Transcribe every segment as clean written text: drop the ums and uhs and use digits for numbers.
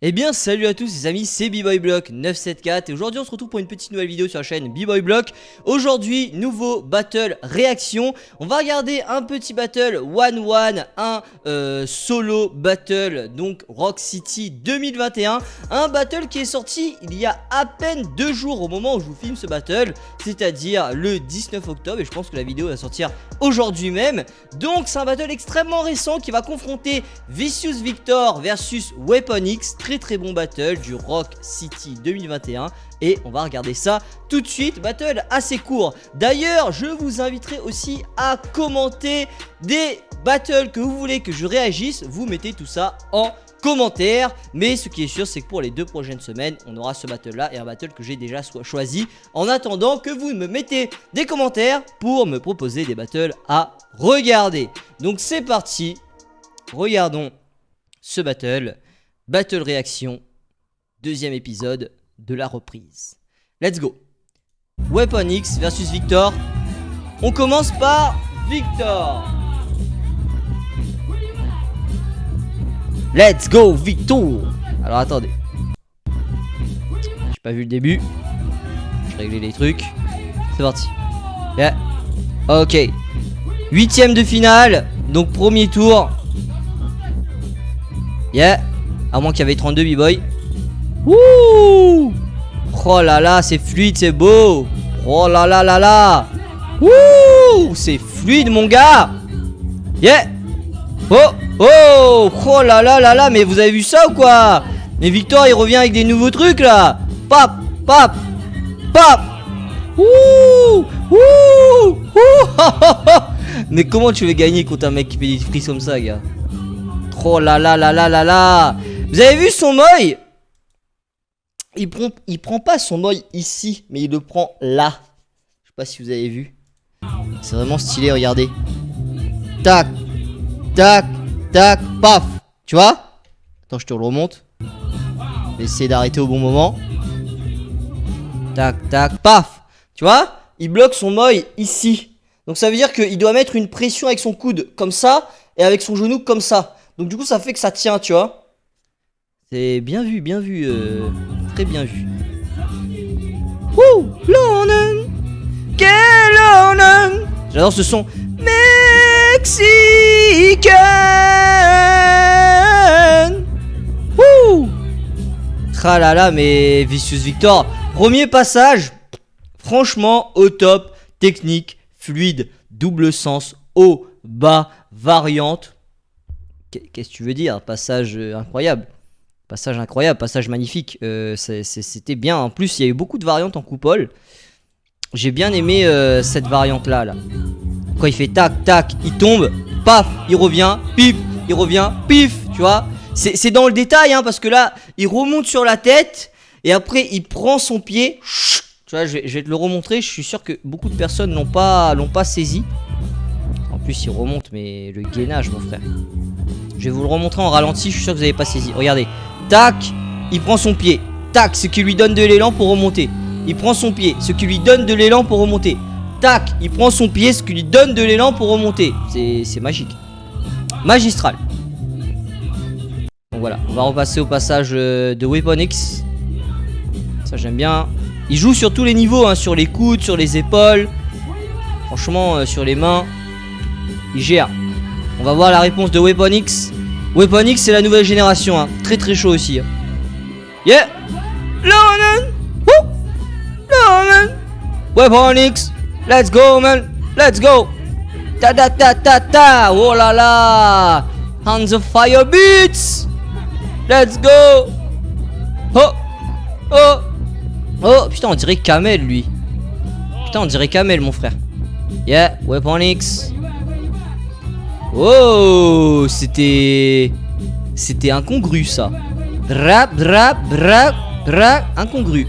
Eh bien salut à tous les amis, c'est B-Boy-Block 974 et aujourd'hui on se retrouve pour une petite nouvelle vidéo sur la chaîne B-Boy-Block. Aujourd'hui, nouveau battle réaction. On va regarder un petit battle 1-1, un solo battle, donc Rock City 2021. Un battle qui est sorti il y a à peine 2 jours au moment où je vous filme ce battle, c'est-à-dire le 19 octobre et je pense que la vidéo va sortir aujourd'hui même. Donc c'est un battle extrêmement récent qui va confronter Vicious Victor versus Weapon X. Très bon battle du Rock City 2021 et on va regarder ça tout de suite. Battle assez court. D'ailleurs je vous inviterai aussi à commenter des battles que vous voulez que je réagisse. Vous mettez tout ça en commentaire. Mais ce qui est sûr c'est que pour les 2 prochaines semaines on aura ce battle là et un battle que j'ai déjà choisi. En attendant que vous me mettez des commentaires pour me proposer des battles à regarder. Donc c'est parti. Regardons ce battle. Battle réaction, 2e épisode de la reprise. Let's go. Weapon X versus Victor. On commence par Victor. Let's go Victor. Alors attendez. J'ai pas vu le début. Je vais régler les trucs. C'est parti. Yeah. Ok. 8e de finale. Donc premier tour. Yeah. À moins qu'il y avait 32 B-Boy. Wouh. Oh là là, c'est fluide, c'est beau. Oh là là là là. Wouh. C'est fluide mon gars. Yeah. Oh. Oh. Oh là là là là. Mais vous avez vu ça ou quoi? Mais Victor il revient avec des nouveaux trucs là. Pap. Pap. Pap. Wouh. Wouh. Mais comment tu veux gagner contre un mec qui fait des frises comme ça, gars? Oh là là là là là là. Vous avez vu son Moy? Il prend pas son Moy ici, mais il le prend là. Je sais pas si vous avez vu. C'est vraiment stylé, regardez. Tac, tac, tac, paf. Tu vois? Attends, je te le remonte. Je vais essayer d'arrêter au bon moment. Tac, tac, paf. Tu vois? Il bloque son Moy ici. Donc ça veut dire qu'il doit mettre une pression avec son coude comme ça et avec son genou comme ça. Donc du coup ça fait que ça tient, tu vois. C'est bien vu, très bien vu. Wouh, Lonen, Kelonen. J'adore ce son mexicain. Wouh. Ah là là, mais Vicious Victor, premier passage, franchement au top, technique, fluide, double sens, haut, bas, variante. Qu'est-ce que tu veux dire? Passage incroyable. Passage incroyable, passage magnifique. C'était bien. En plus, il y a eu beaucoup de variantes en coupole. J'ai bien aimé cette variante-là. Là. Quand il fait tac, tac, il tombe, paf, il revient, pif, il revient, pif, tu vois. C'est dans le détail, hein, parce que là, il remonte sur la tête et après, il prend son pied. Tu vois, je vais te le remontrer. Je suis sûr que beaucoup de personnes l'ont pas saisi. En plus, il remonte, mais le gainage, mon frère. Je vais vous le remontrer en ralenti, je suis sûr que vous n'avez pas saisi. Regardez, tac, il prend son pied. Tac, ce qui lui donne de l'élan pour remonter. Il prend son pied, ce qui lui donne de l'élan pour remonter. Tac, il prend son pied, ce qui lui donne de l'élan pour remonter. C'est magique. Magistral. Donc voilà, on va repasser au passage de Weapon X. Ça j'aime bien. Il joue sur tous les niveaux, hein, sur les coudes, sur les épaules. Franchement, sur les mains. Il gère. On va voir la réponse de Weapon X. Weapon X c'est la nouvelle génération, hein. Très chaud aussi. Yeah. Lonen. Woo. Lonen. Weapon X. Let's go man. Let's go. Ta ta ta ta ta. Oh là là. Hands of Fire Beats. Let's go. Oh. Oh. Oh putain on dirait Kamel lui. Putain on dirait Kamel mon frère. Yeah. Weapon X. Oh, c'était incongru ça. Rap, rap, rap, rap, incongru.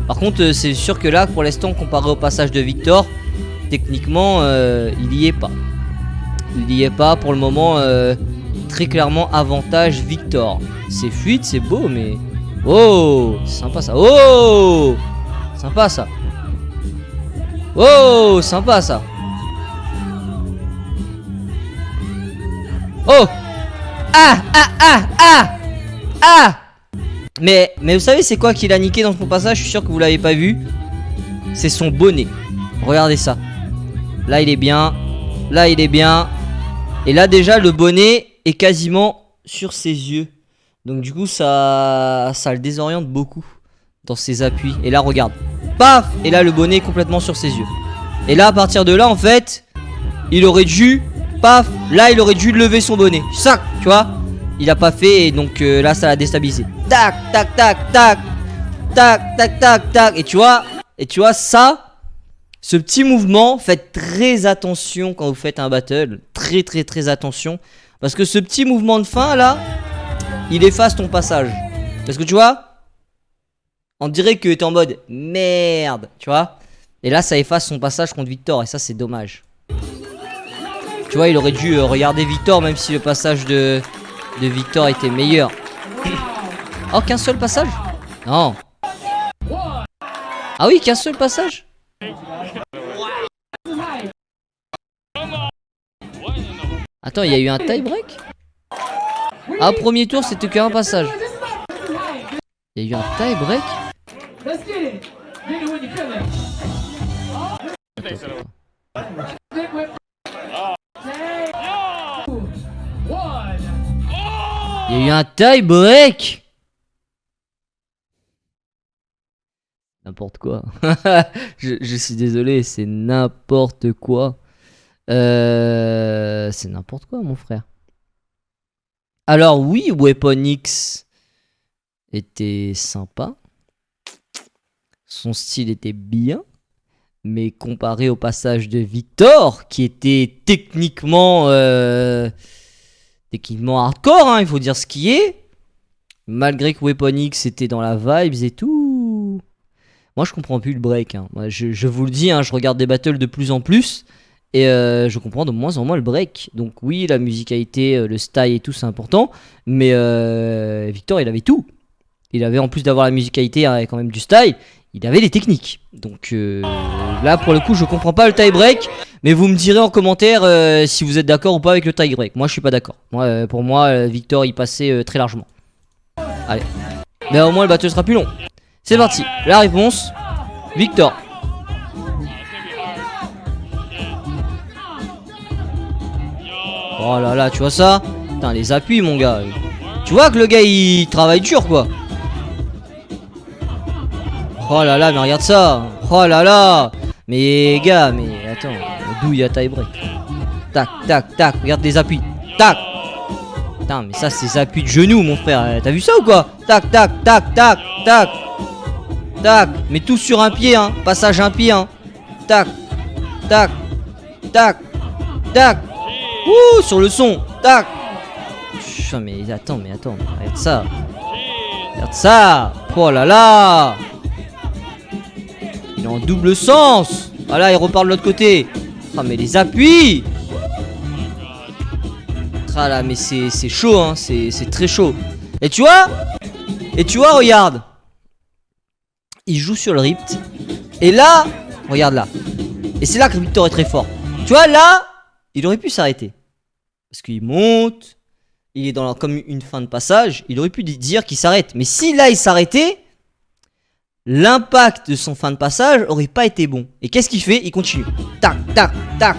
Par contre, c'est sûr que là, pour l'instant, comparé au passage de Victor, techniquement, il y est pas. Il y est pas pour le moment. Très clairement, avantage Victor. C'est fluide, c'est beau, mais oh, c'est sympa ça. Oh, sympa ça. Oh, sympa ça. Oh. Ah. Ah! Mais vous savez c'est quoi qu'il a niqué dans son passage? Je suis sûr que vous l'avez pas vu. C'est son bonnet. Regardez ça. Là il est bien. Là il est bien. Et là déjà le bonnet est quasiment sur ses yeux. Donc du coup ça le désoriente beaucoup dans ses appuis. Et là regarde. Paf! Et là le bonnet est complètement sur ses yeux. Et là à partir de là en fait, il aurait dû... Paf! Là il aurait dû lever son bonnet. Sac! Tu vois? Il a pas fait et donc là ça l'a déstabilisé. Tac, tac, tac, tac. Tac, tac, tac, tac. Et tu vois ça, ce petit mouvement, faites très attention quand vous faites un battle. Très très très attention. Parce que ce petit mouvement de fin là, il efface ton passage. Parce que tu vois, on dirait que t'es en mode merde. Tu vois. Et là ça efface son passage contre Victor. Et ça c'est dommage. Tu vois il aurait dû regarder Victor. Même si le passage de Victor était meilleur. Oh qu'un seul passage? Non. Ah oui qu'un seul passage. Attends il y a eu un tie break. Ah premier tour c'était qu'un passage. Il y a eu un tie break. Il y a eu un tie break. N'importe quoi. je suis désolé, c'est n'importe quoi. C'est n'importe quoi, mon frère. Alors oui, Weapon X était sympa. Son style était bien. Mais comparé au passage de Victor, qui était techniquement hardcore, hein, il faut dire ce qui est. Malgré que Weapon X était dans la vibes et tout. Moi je comprends plus le break. Hein. Moi, je vous le dis, hein, je regarde des battles de plus en plus. Et je comprends de moins en moins le break. Donc oui, la musicalité, le style et tout, c'est important. Mais Victor, il avait tout. Il avait, en plus d'avoir la musicalité, quand même du style, il avait les techniques. Donc là, pour le coup, je comprends pas le tie break. Mais vous me direz en commentaire si vous êtes d'accord ou pas avec le tie break. Moi, je suis pas d'accord. Pour moi, Victor, il passait très largement. Allez. Mais au moins, le battle sera plus long. C'est parti. La réponse, Victor. Oh là là, tu vois ça? Putain, les appuis, mon gars. Tu vois que le gars, il travaille dur, quoi. Oh là là, mais regarde ça. Oh là là. Mais gars, mais attends. D'où il y a tie break? Tac, tac, tac. Regarde les appuis. Tac. Putain, mais ça, c'est des appuis de genoux, mon frère. T'as vu ça ou quoi? Tac, tac, tac, tac, tac. Tac. Mais tout sur un pied, hein. Passage un pied, hein. Tac. Tac. Tac. Tac. Ouh, sur le son. Tac. Mais attends, regarde ça. Regarde ça. Oh là là. Il est en double sens. Voilà, il repart de l'autre côté. Ah, mais les appuis. Ah là, mais c'est chaud, hein. C'est très chaud. Et tu vois, regarde. Il joue sur le ript. Et là, regarde là. Et c'est là que Victor est très fort. Tu vois, là, il aurait pu s'arrêter. Parce qu'il monte. Il est dans comme une fin de passage. Il aurait pu dire qu'il s'arrête. Mais si là, il s'arrêtait, l'impact de son fin de passage aurait pas été bon. Et qu'est-ce qu'il fait? Il continue. Tac, tac, tac,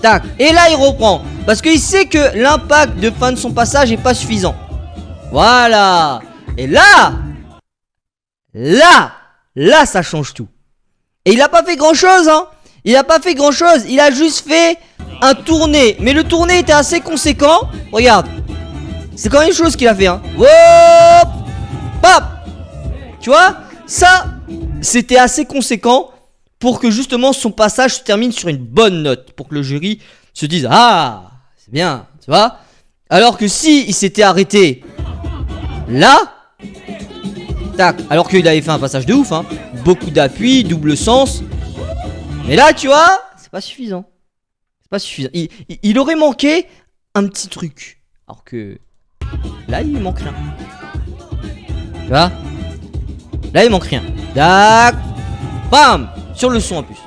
tac. Et là, il reprend. Parce qu'il sait que l'impact de fin de son passage est pas suffisant. Voilà. Et là, ça change tout. Et il a pas fait grand-chose, hein. Il a pas fait grand-chose. Il a juste fait un tourné. Mais le tourné était assez conséquent. Regarde. C'est quand même une chose qu'il a fait, hein. Woup. Pop. Tu vois? Ça, c'était assez conséquent pour que justement son passage se termine sur une bonne note. Pour que le jury se dise, ah, c'est bien, tu vois. Alors que si il s'était arrêté là, tac, alors qu'il avait fait un passage de ouf, hein. Beaucoup d'appui, double sens. Mais là, tu vois, c'est pas suffisant. C'est pas suffisant. Il aurait manqué un petit truc. Alors que là, il manque rien. Tu vois? Là, il manque rien. Tac. Bam. Sur le son en plus.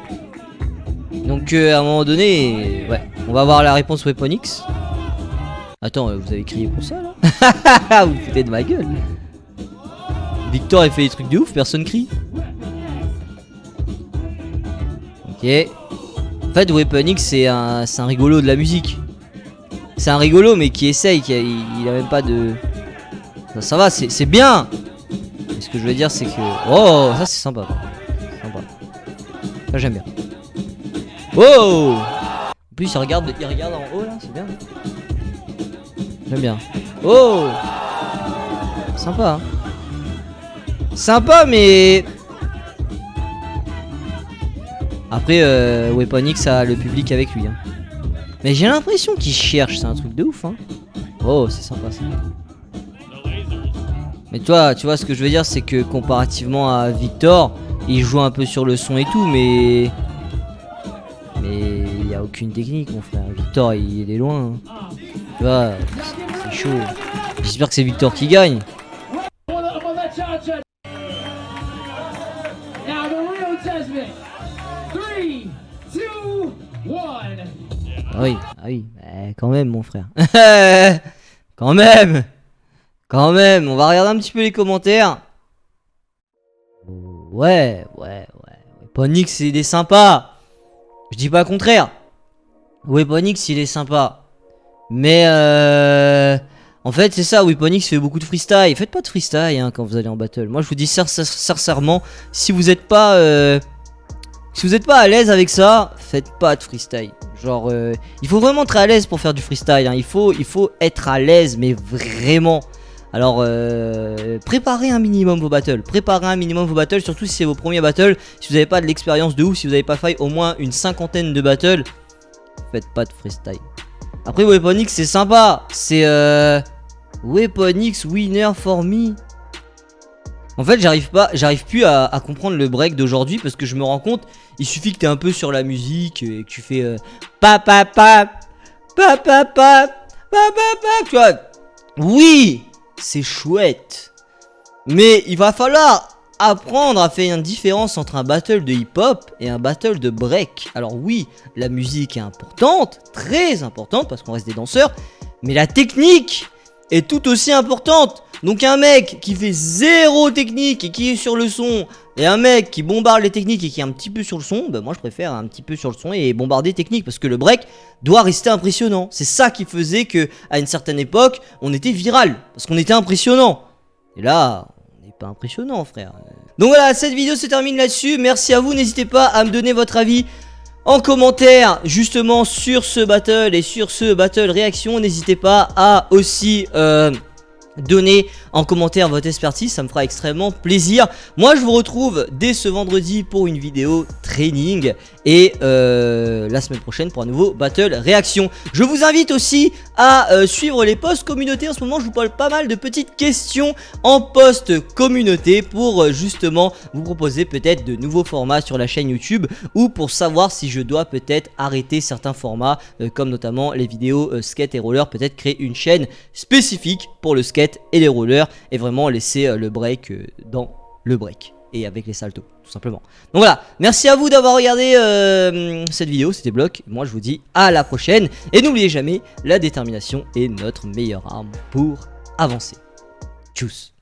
Donc, à un moment donné, ouais. On va voir la réponse Weapon X. Attends, vous avez crié pour ça, là? Vous vous foutez de ma gueule. Victor il fait des trucs de ouf, personne crie. Ok. En fait Weapon X c'est un rigolo de la musique. C'est un rigolo mais qui essaye, il a même pas de... Ça va, c'est bien. Mais ce que je veux dire c'est que... Oh, ça c'est sympa. Sympa. Ça j'aime bien. Oh. En plus il regarde en haut là, c'est bien. J'aime bien. Oh. Sympa hein. Sympa mais... Après Weapon X a le public avec lui hein. Mais j'ai l'impression qu'il cherche, c'est un truc de ouf hein. Oh c'est sympa ça. Mais toi tu vois ce que je veux dire c'est que comparativement à Victor, il joue un peu sur le son et tout mais il y a aucune technique mon frère. Victor il est loin hein. Tu vois c'est chaud. J'espère que c'est Victor qui gagne. Ah oui, quand même mon frère. Quand même, on va regarder un petit peu les commentaires. Ouais. Weapon X il est sympa. Je dis pas le contraire. Weapon X il est sympa. Mais en fait c'est ça, Weapon X fait beaucoup de freestyle. Faites pas de freestyle hein, quand vous allez en battle. Moi je vous dis sincèrement, si vous êtes pas à l'aise avec ça, faites pas de freestyle. Genre il faut vraiment être à l'aise pour faire du freestyle hein. Il faut être à l'aise mais vraiment. Alors préparez un minimum vos battles. Surtout si c'est vos premiers battles. Si vous n'avez pas de l'expérience de ouf, si vous n'avez pas fait au moins une 50aine de battles, faites pas de freestyle. Après Weapon X c'est sympa. C'est Weapon X winner for me. En fait j'arrive plus à comprendre le break d'aujourd'hui parce que je me rends compte, il suffit que t'es un peu sur la musique et que tu fais tu vois. Oui, c'est chouette. Mais il va falloir apprendre à faire une différence entre un battle de hip-hop et un battle de break. Alors oui, la musique est importante, très importante parce qu'on reste des danseurs, mais la technique est tout aussi importante. Donc un mec qui fait zéro technique et qui est sur le son, et un mec qui bombarde les techniques et qui est un petit peu sur le son, bah moi je préfère un petit peu sur le son et bombarder technique parce que le break doit rester impressionnant. C'est ça qui faisait que à une certaine époque on était viral, parce qu'on était impressionnant. Et là, on n'est pas impressionnant frère. Donc voilà, cette vidéo se termine là-dessus. Merci à vous, n'hésitez pas à me donner votre avis en commentaire justement sur ce battle et sur ce battle réaction. N'hésitez pas à aussi... donnez en commentaire votre expertise, ça me fera extrêmement plaisir. Moi je vous retrouve dès ce vendredi pour une vidéo training et la semaine prochaine pour un nouveau battle réaction. Je vous invite aussi à suivre les posts communauté. En ce moment je vous parle pas mal de petites questions en post communauté pour justement vous proposer peut-être de nouveaux formats sur la chaîne YouTube ou pour savoir si je dois peut-être arrêter certains formats comme notamment les vidéos skate et roller, peut-être créer une chaîne spécifique pour le skate et les rollers et vraiment laisser le break dans le break et avec les saltos tout simplement. Donc voilà, merci à vous d'avoir regardé cette vidéo, c'était Block. Moi je vous dis à la prochaine et n'oubliez jamais, la détermination est notre meilleure arme pour avancer. Tchuss.